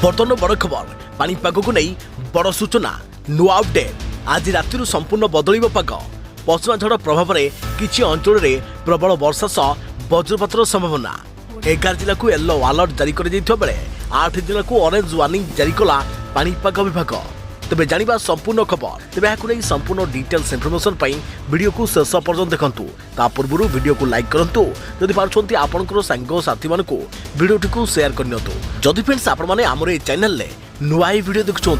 बर्तमान बड़ खबर पानीपाग को नहीं बड़ सूचना नुआ अपडेट। आज राति संपूर्ण बदल पाग पश्चिमा झड़ प्रभाव में किसी अंचल में प्रबल वर्षा सह वज्रपातर संभावना। 11 जिला को येलो अलर्ट जारी कर 8 जिला को ऑरेंज वार्निंग जारी कला पानीपाग विभाग। तेज जाना संपूर्ण खबर तेज यह संपूर्ण डिटेल्स इनफर्मेशन वीडियो को शेष पर्यटन देखूँ। ता पूर्व वीडियो को लाइक करूँ जदि पार्टी आपंकर सांग साथी मान को वीडियो को शेयर करनी। जदि फ्रेंड्स आपने आम चैनल नुआ वीडियो देखुं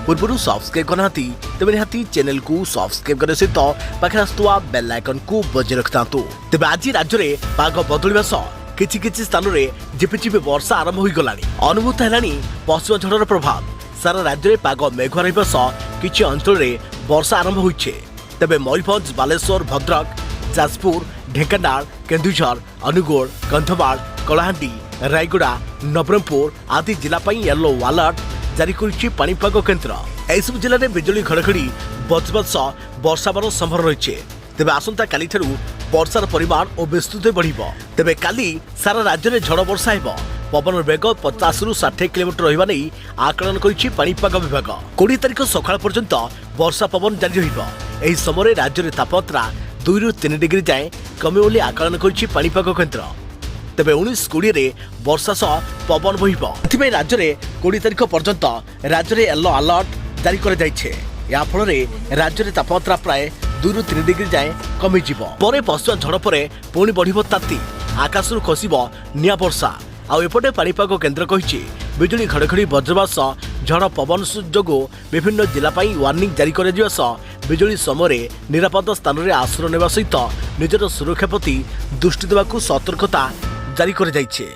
पूर्व सब्सक्राइब करना तेज निहाती चैनल को सब्सक्राइब करने सहित पाखे आसुआ बेल आइकन को बजाय रखिता। तेज आज राज्य में पाग बदलवा सह किछि स्थान में झिपिझिपि वर्षा आरंभ हो गला। अनुभूत है पश्चिम झड़र प्रभाव। सारा राज्य में पाग मेघुआ रहा सह किछि अंचल में वर्षा आरंभ होइछे। तेबे मयूरभंज, बालेश्वर, भद्रक, जाजपुर, ढेंकानाल, केन्दुझर, अनुगुल, कंधमाल, कलाहांडी, रायगड़ा, नवरंगपुर आदि जिला येलो अलर्ट जारी करिछि पानीपाग केन्द्र। एसबु जिले में बिजुली घड़घड़ी वज्रपात सह वर्षार संभावना रही। तेबे आसंता काली ठारू वर्षार परिमाण और विस्तृत बढ़िबो। तेबे काली सारा राज्य में झड़ वर्षा हेबो। पवन वेग 50 ରୁ 60 किलोमीटर रहिबा नै आकलन करिछि पानीपाग विभाग। 20 तारिख सकाळ पर्यंत वर्षा पवन जारी रहिबो। एही समय राज्य में तापमात्रा 2 ରୁ 3 डिग्री जाए कमे बोली आकलन करिछि पानीपाग केन्द्र। तेबे 19-20 रे वर्षा सह पवन बहिबो। एथिबे राज्य में 20 तारिख पर्यंत राज्य में येलो अलर्ट जारी कर जाइछे। या फल राज्य में तापमात्रा प्राय 2 ରୁ 3 डिग्री जाए कमी जीवो। परे पश्चिम झड़ पर पुणी बढ़िबो ताती आकाशरू खसिबो निया वर्षा। आउपटे पानीपाग केन्द्र कहिछि बिजुली घड़घड़ी वज्रपात सह झड़ पवन जोगु विभिन्न जिला वार्निंग जारी कर बिजुली समय निरापद स्थान में आश्रय नेवा सहित निजर सुरक्षा प्रति दृष्टि देवाकू सतर्कता जारी कर जाइछे।